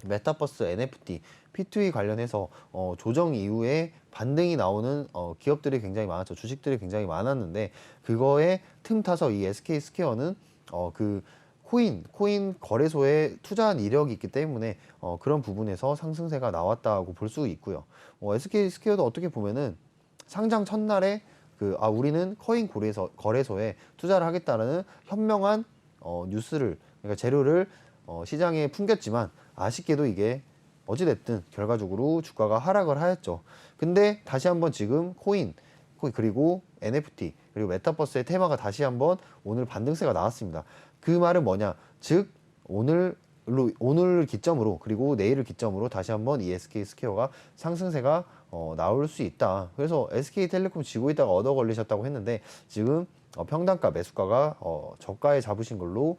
메타버스, NFT, P2E 관련해서 조정 이후에 반등이 나오는 기업들이 굉장히 많았죠. 주식들이 굉장히 많았는데, 그거에 틈타서 이 SK 스퀘어는 그 코인 거래소에 투자한 이력이 있기 때문에 그런 부분에서 상승세가 나왔다고 볼 수 있고요. SK 스퀘어도 어떻게 보면은 상장 첫날에 우리는 코인 거래소에 투자를 하겠다는 현명한 뉴스를, 그러니까 재료를 시장에 풍겼지만 아쉽게도 이게 어찌됐든 결과적으로 주가가 하락을 하였죠. 근데 다시 한번 지금 코인 그리고 NFT 그리고 메타버스의 테마가 다시 한번 오늘 반등세가 나왔습니다. 그 말은 뭐냐? 즉 오늘 기점으로 그리고 내일을 기점으로 다시 한번 이 SK 스퀘어가 상승세가 나올 수 있다. 그래서 SK텔레콤 지고 있다가 얻어 걸리셨다고 했는데 지금 평단가 매수가가 저가에 잡으신 걸로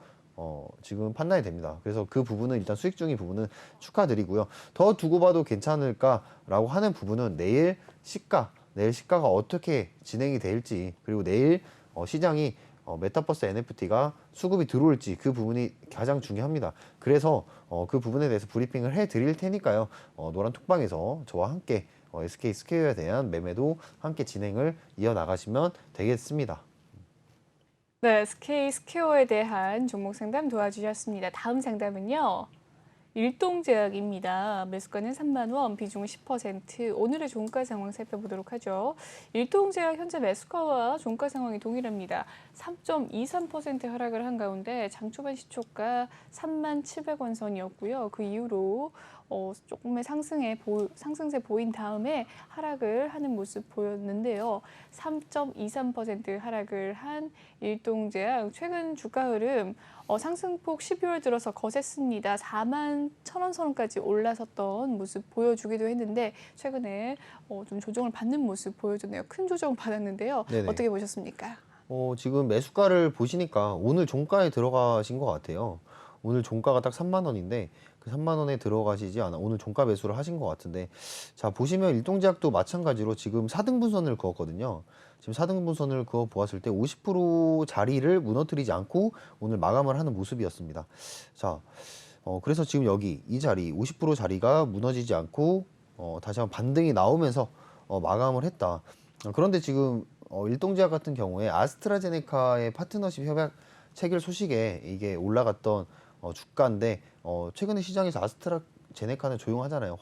지금 판단이 됩니다. 그래서 그 부분은 일단 수익 중인 부분은 축하드리고요. 더 두고 봐도 괜찮을까라고 하는 부분은 내일 시가가 어떻게 진행이 될지, 그리고 내일 시장이 메타버스 NFT가 수급이 들어올지, 그 부분이 가장 중요합니다. 그래서 그 부분에 대해서 브리핑을 해드릴 테니까요. 노란 톡방에서 저와 함께 SK 스퀘어에 대한 매매도 함께 진행을 이어나가시면 되겠습니다. 네, SK 스퀘어에 대한 종목 상담 도와주셨습니다. 다음 상담은요. 일동제약입니다. 매수가는 3만 원, 비중은 10%. 오늘의 종가 상황 살펴보도록 하죠. 일동제약 현재 매수가와 종가 상황이 동일합니다. 3.23% 하락을 한 가운데 장 초반 시초가 3만 700원 선이었고요. 그 이후로 조금의 상승세 보인 다음에 하락을 하는 모습 보였는데요. 3.23% 하락을 한 일동제약 최근 주가 흐름 상승폭 12월 들어서 거셌습니다. 4만 1,000원 선까지 올라섰던 모습 보여주기도 했는데 최근에 좀 조정을 받는 모습 보여줬네요. 큰 조정 받았는데요. 네네. 어떻게 보셨습니까? 지금 매수가를 보시니까 오늘 종가에 들어가신 것 같아요. 오늘 종가가 딱 3만 원인데 그 3만 원에 들어가시지 않아 오늘 종가 매수를 하신 것 같은데, 자 보시면 일동제약도 마찬가지로 지금 4등분선을 그었거든요. 지금 4등분선을 그어 보았을 때 50% 자리를 무너뜨리지 않고 오늘 마감을 하는 모습이었습니다. 자, 그래서 지금 여기 이 자리 50% 자리가 무너지지 않고 다시 한번 반등이 나오면서 마감을 했다. 그런데 지금 일동제약 같은 경우에 아스트라제네카의 파트너십 협약 체결 소식에 이게 올라갔던 주가인데, 최근에 시장에서 아스트라제네카는 조용하잖아요.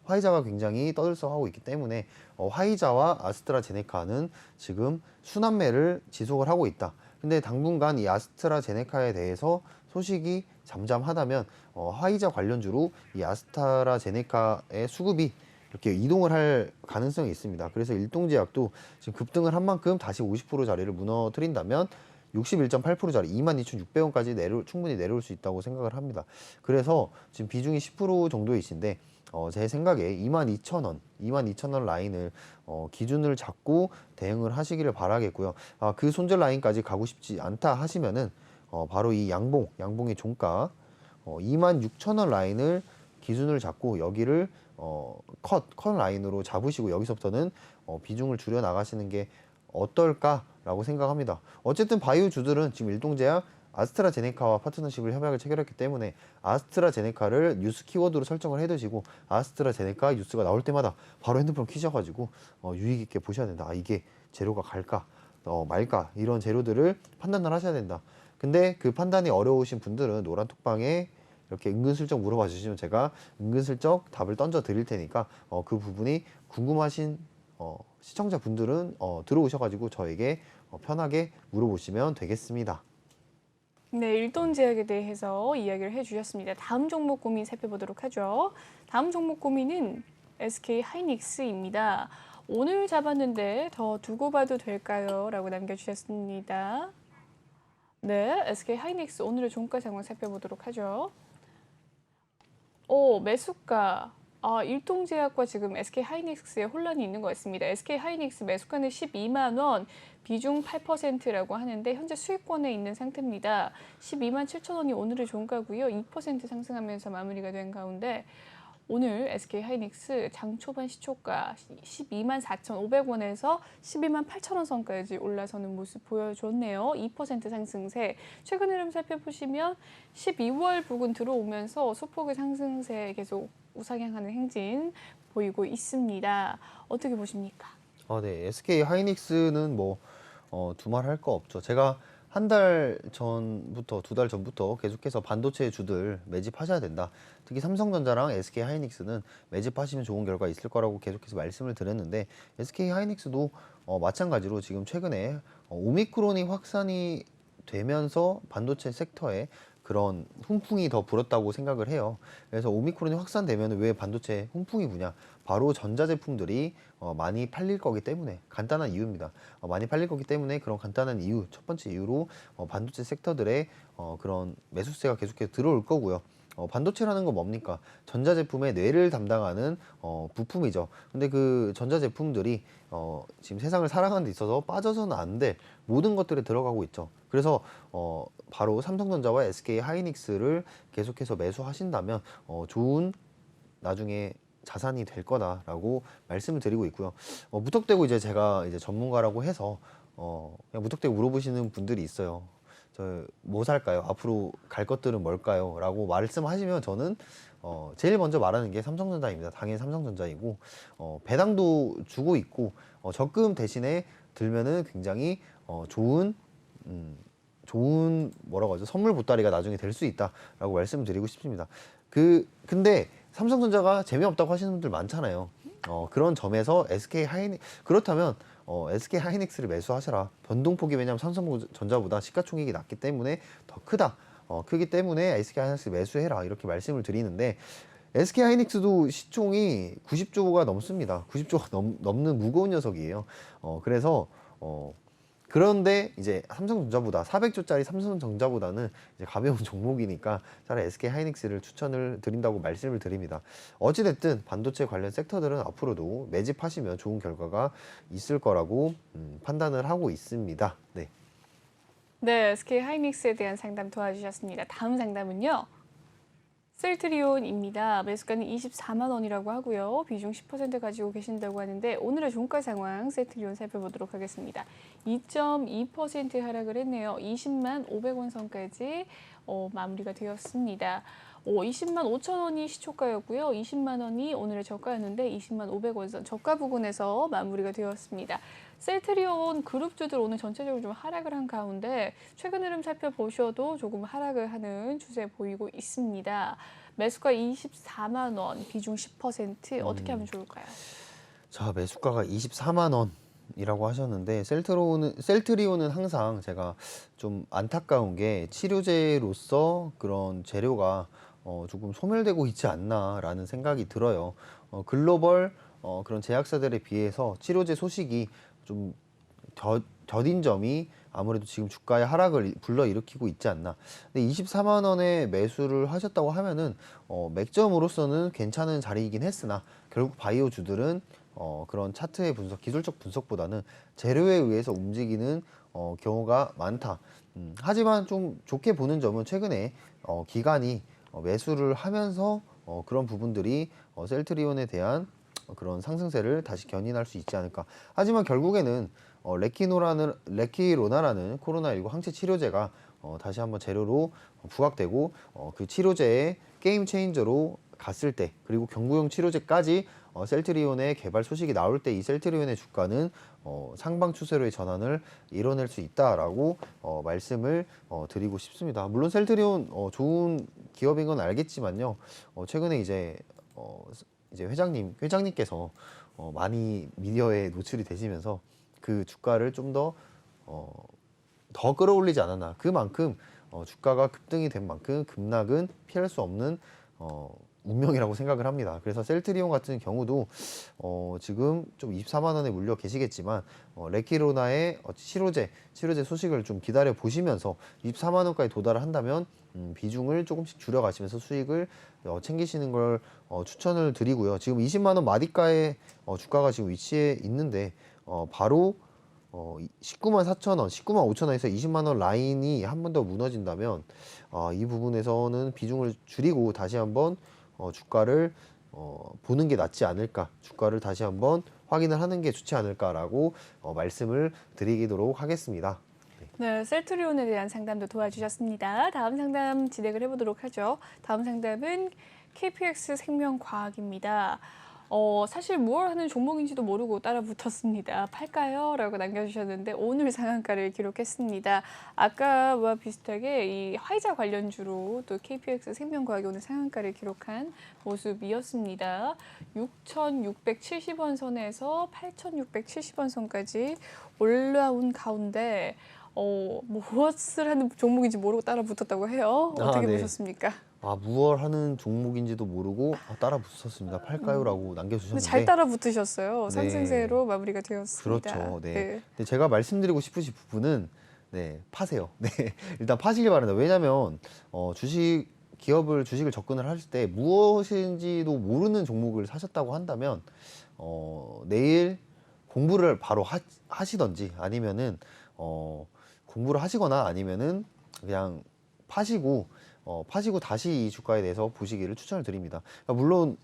화이자가 굉장히 떠들썩하고 있기 때문에 화이자와 아스트라제네카는 지금 순환매를 지속을 하고 있다. 근데 당분간 이 아스트라제네카에 대해서 소식이 잠잠하다면 화이자 관련주로 이 아스트라제네카의 수급이 이렇게 이동을 할 가능성이 있습니다. 그래서 일동제약도 지금 급등을 한 만큼 다시 50% 자리를 무너뜨린다면 61.8% 자리 22,600원까지 충분히 내려올 수 있다고 생각을 합니다. 그래서 지금 비중이 10% 정도이신데 제 생각에 22,000원 라인을 기준을 잡고 대응을 하시기를 바라겠고요. 그 손절 라인까지 가고 싶지 않다 하시면은 바로 이 양봉의 종가 26,000원 라인을 기준을 잡고 여기를 컷 라인으로 잡으시고 여기서부터는 비중을 줄여 나가시는 게 어떨까라고 생각합니다. 어쨌든 바이오주들은 지금 일동제약 아스트라제네카와 파트너십을 협약을 체결했기 때문에 아스트라제네카를 뉴스 키워드로 설정을 해두시고 아스트라제네카 뉴스가 나올 때마다 바로 핸드폰 켜셔가지고 유익 있게 보셔야 된다. 이게 재료가 갈까 말까 이런 재료들을 판단을 하셔야 된다. 근데 그 판단이 어려우신 분들은 노란 톡방에 이렇게 은근슬쩍 물어봐 주시면 제가 은근슬쩍 답을 던져 드릴 테니까 그 부분이 궁금하신 시청자분들은 들어오셔가지고 저에게 편하게 물어보시면 되겠습니다. 네, 일동제약에 대해서 이야기를 해주셨습니다. 다음 종목 고민 살펴보도록 하죠. 다음 종목 고민은 SK 하이닉스입니다. 오늘 잡았는데 더 두고 봐도 될까요? 라고 남겨주셨습니다. 네, SK 하이닉스 오늘의 종가 상황 살펴보도록 하죠. 매수가. 일동제약과 지금 SK 하이닉스에 혼란이 있는 것 같습니다. SK 하이닉스 매수가는 12만 원, 비중 8%라고 하는데 현재 수익권에 있는 상태입니다. 12만 7천 원이 오늘의 종가고요. 2% 상승하면서 마무리가 된 가운데 오늘 SK 하이닉스 장 초반 시초가 12만 4,500원에서 12만 8천 원 선까지 올라서는 모습 보여줬네요. 2% 상승세. 최근 흐름 살펴보시면 12월 부근 들어오면서 소폭의 상승세 계속 우상향하는 행진 보이고 있습니다. 어떻게 보십니까? 네, SK 하이닉스는 두말 할 거 없죠. 제가 한 달 전부터, 두 달 전부터 계속해서 반도체 주들 매집하셔야 된다. 특히 삼성전자랑 SK 하이닉스는 매집하시면 좋은 결과 있을 거라고 계속해서 말씀을 드렸는데, SK 하이닉스도 마찬가지로 지금 최근에 오미크론이 확산이 되면서 반도체 섹터에 그런 훈풍이 더 불었다고 생각을 해요. 그래서 오미크론이 확산되면 왜 반도체 훈풍이 부냐? 바로 전자제품들이 많이 팔릴 거기 때문에, 간단한 이유입니다. 많이 팔릴 거기 때문에 그런 간단한 이유, 첫 번째 이유로 반도체 섹터들의 그런 매수세가 계속해서 들어올 거고요. 반도체라는 건 뭡니까? 전자제품의 뇌를 담당하는 부품이죠. 근데 그 전자제품들이 지금 세상을 살아가는 데 있어서 빠져서는 안 될 모든 것들에 들어가고 있죠. 그래서 바로 삼성전자와 SK 하이닉스를 계속해서 매수하신다면 좋은 나중에 자산이 될 거다라고 말씀을 드리고 있고요. 무턱대고 이제 제가 이제 전문가라고 해서 그냥 무턱대고 물어보시는 분들이 있어요. 저 뭐 살까요? 앞으로 갈 것들은 뭘까요? 라고 말씀하시면 저는 제일 먼저 말하는 게 삼성전자입니다. 당연히 삼성전자이고 배당도 주고 있고 적금 대신에 들면은 굉장히 좋은 뭐라고 하죠? 선물 보따리가 나중에 될 수 있다라고 말씀드리고 싶습니다. 근데 삼성전자가 재미없다고 하시는 분들 많잖아요. 그런 점에서 그렇다면 SK 하이닉스를 매수하셔라. 변동폭이 왜냐하면 삼성전자보다 시가총액이 낮기 때문에 더 크기 때문에 SK 하이닉스 매수해라 이렇게 말씀을 드리는데, SK 하이닉스도 시총이 90조가 넘습니다. 90조가 넘는 무거운 녀석이에요. 그래서 그런데 이제 삼성전자보다 400조짜리 삼성전자보다는 이제 가벼운 종목이니까 차라리 SK 하이닉스를 추천을 드린다고 말씀을 드립니다. 어찌됐든 반도체 관련 섹터들은 앞으로도 매집하시면 좋은 결과가 있을 거라고 판단을 하고 있습니다. 네. 네, SK 하이닉스에 대한 상담 도와주셨습니다. 다음 상담은요. 셀트리온입니다. 매수가는 24만 원이라고 하고요. 비중 10% 가지고 계신다고 하는데 오늘의 종가 상황 셀트리온 살펴보도록 하겠습니다. 2.2% 하락을 했네요. 20만 500원 선까지 마무리가 되었습니다. 20만 5천 원이 시초가였고요. 20만 원이 오늘의 저가였는데 20만 500원 선 저가 부근에서 마무리가 되었습니다. 셀트리온 그룹주들 오늘 전체적으로 좀 하락을 한 가운데 최근 흐름 살펴보셔도 조금 하락을 하는 추세 보이고 있습니다. 매수가 24만 원, 비중 10% 어떻게 하면 좋을까요? 자, 매수가가 24만 원이라고 하셨는데 셀트리온은 항상 제가 좀 안타까운 게 치료제로서 그런 재료가 조금 소멸되고 있지 않나라는 생각이 들어요. 글로벌 그런 제약사들에 비해서 치료제 소식이 좀 더딘 점이 아무래도 지금 주가의 하락을 불러일으키고 있지 않나. 근데 24만 원에 매수를 하셨다고 하면은 맥점으로서는 괜찮은 자리이긴 했으나 결국 바이오주들은 그런 차트의 분석, 기술적 분석보다는 재료에 의해서 움직이는 경우가 많다. 하지만 좀 좋게 보는 점은 최근에 기관이 매수를 하면서 그런 부분들이 셀트리온에 대한 그런 상승세를 다시 견인할 수 있지 않을까. 하지만 결국에는 레키로나라는 코로나19 항체 치료제가 다시 한번 재료로 부각되고 그 치료제의 게임 체인저로 갔을 때, 그리고 경구용 치료제까지 셀트리온의 개발 소식이 나올 때 이 셀트리온의 주가는 상방 추세로의 전환을 이뤄낼 수 있다라고 말씀을 드리고 싶습니다. 물론 셀트리온 좋은 기업인 건 알겠지만요. 최근에 이제 회장님께서 많이 미디어에 노출이 되시면서 그 주가를 좀 더 끌어올리지 않았나. 그만큼 주가가 급등이 된 만큼 급락은 피할 수 없는 운명이라고 생각을 합니다. 그래서 셀트리온 같은 경우도 지금 좀 24만 원에 물려 계시겠지만 레키로나의 치료제 소식을 좀 기다려 보시면서 24만 원까지 도달을 한다면 비중을 조금씩 줄여가시면서 수익을 챙기시는 걸 추천을 드리고요. 지금 20만 원 마디가의 주가가 지금 위치해 있는데 바로 19만 4천 원, 19만 5천 원에서 20만 원 라인이 한 번 더 무너진다면 이 부분에서는 비중을 줄이고 다시 한번 주가를 보는 게 낫지 않을까, 주가를 다시 한번 확인을 하는 게 좋지 않을까라고 말씀을 드리도록 하겠습니다. 네, 셀트리온에 대한 상담도 도와주셨습니다. 다음 상담 진행을 해보도록 하죠. 다음 상담은 KPX 생명과학입니다. 사실 무얼 하는 종목인지도 모르고 따라 붙었습니다. 팔까요? 라고 남겨주셨는데 오늘 상한가를 기록했습니다. 아까와 비슷하게 이 화이자 관련주로 또 KPX 생명과학이 오늘 상한가를 기록한 모습이었습니다. 6,670원 선에서 8,670원 선까지 올라온 가운데 무엇을 하는 종목인지 모르고 따라 붙었다고 해요. 어떻게 네. 보셨습니까? 무얼 하는 종목인지도 모르고 따라 붙었습니다. 팔까요라고 근데 남겨주셨는데 잘 따라 붙으셨어요. 네. 상승세로 마무리가 되었습니다. 그렇죠. 네. 근데 제가 말씀드리고 싶으신 부분은 파세요. 네. 일단 파시길 바랍니다. 왜냐하면 기업을 주식을 접근을 하실 때 무엇인지도 모르는 종목을 사셨다고 한다면 내일 공부를 바로 하시던지 아니면은 공부를 하시거나 아니면은 그냥 파시고 다시 이 주가에 대해서 보시기를 추천을 드립니다. 그러니까 물론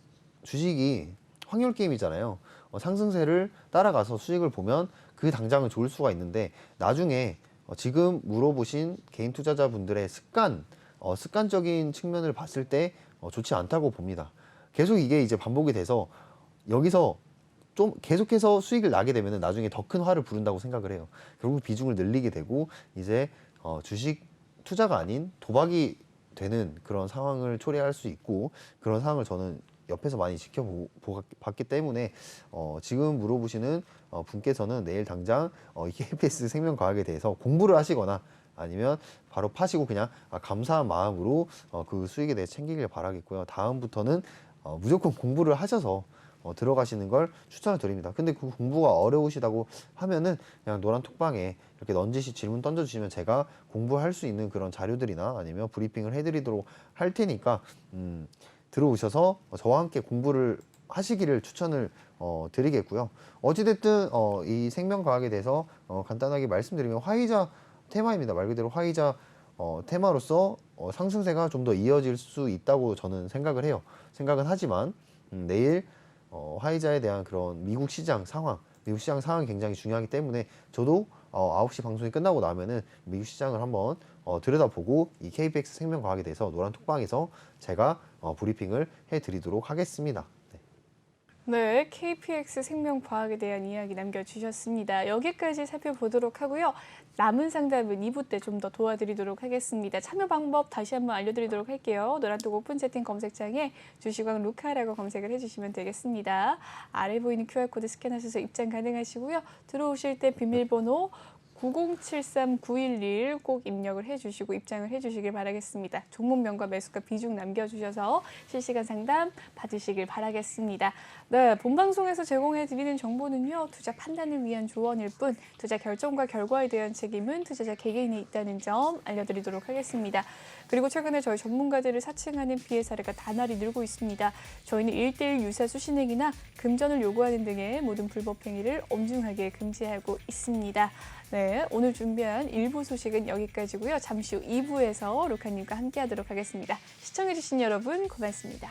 주식이 확률 게임이잖아요. 상승세를 따라가서 수익을 보면 그 당장은 좋을 수가 있는데 나중에 지금 물어보신 개인 투자자분들의 습관적인 측면을 봤을 때 좋지 않다고 봅니다. 계속 이게 이제 반복이 돼서 여기서 좀 계속해서 수익을 나게 되면 나중에 더 큰 화를 부른다고 생각을 해요. 결국 비중을 늘리게 되고 이제 주식 투자가 아닌 도박이 되는 그런 상황을 초래할 수 있고 그런 상황을 저는 옆에서 많이 지켜봤기 때문에 지금 물어보시는 분께서는 내일 당장 이 KPS 생명과학에 대해서 공부를 하시거나 아니면 바로 파시고 그냥 감사한 마음으로 그 수익에 대해 챙기길 바라겠고요. 다음부터는 무조건 공부를 하셔서 들어가시는 걸 추천을 드립니다. 근데 그 공부가 어려우시다고 하면은 그냥 노란 톡방에 이렇게 질문 던져주시면 제가 공부할 수 있는 그런 자료들이나 아니면 브리핑을 해드리도록 할 테니까 들어오셔서 저와 함께 공부를 하시기를 추천을 드리겠고요. 어찌됐든 이 생명과학에 대해서 간단하게 말씀드리면 화이자 테마입니다. 말 그대로 화이자 테마로서 상승세가 좀 더 이어질 수 있다고 저는 생각을 해요. 생각은 하지만 내일 화이자에 대한 그런 미국 시장 상황이 굉장히 중요하기 때문에 저도 9시 방송이 끝나고 나면은 미국 시장을 한번 들여다보고 이 KPX 생명과학에 대해서 노란 톡방에서 제가 브리핑을 해드리도록 하겠습니다. 네, KPX 생명과학에 대한 이야기 남겨주셨습니다. 여기까지 살펴보도록 하고요. 남은 상담은 2부 때 좀 더 도와드리도록 하겠습니다. 참여 방법 다시 한번 알려드리도록 할게요. 노란톡 오픈 채팅 검색창에 주식왕 루카라고 검색을 해주시면 되겠습니다. 아래 보이는 QR코드 스캔하셔서 입장 가능하시고요. 들어오실 때 비밀번호 9073-911 꼭 입력을 해주시고 입장을 해주시길 바라겠습니다. 종목명과 매수가 비중 남겨주셔서 실시간 상담 받으시길 바라겠습니다. 네, 본방송에서 제공해드리는 정보는요. 투자 판단을 위한 조언일 뿐 투자 결정과 결과에 대한 책임은 투자자 개개인에 있다는 점 알려드리도록 하겠습니다. 그리고 최근에 저희 전문가들을 사칭하는 피해 사례가 다날이 늘고 있습니다. 저희는 1:1 유사 수신행위나 금전을 요구하는 등의 모든 불법 행위를 엄중하게 금지하고 있습니다. 네, 오늘 준비한 1부 소식은 여기까지고요. 잠시 후 2부에서 루카님과 함께하도록 하겠습니다. 시청해주신 여러분 고맙습니다.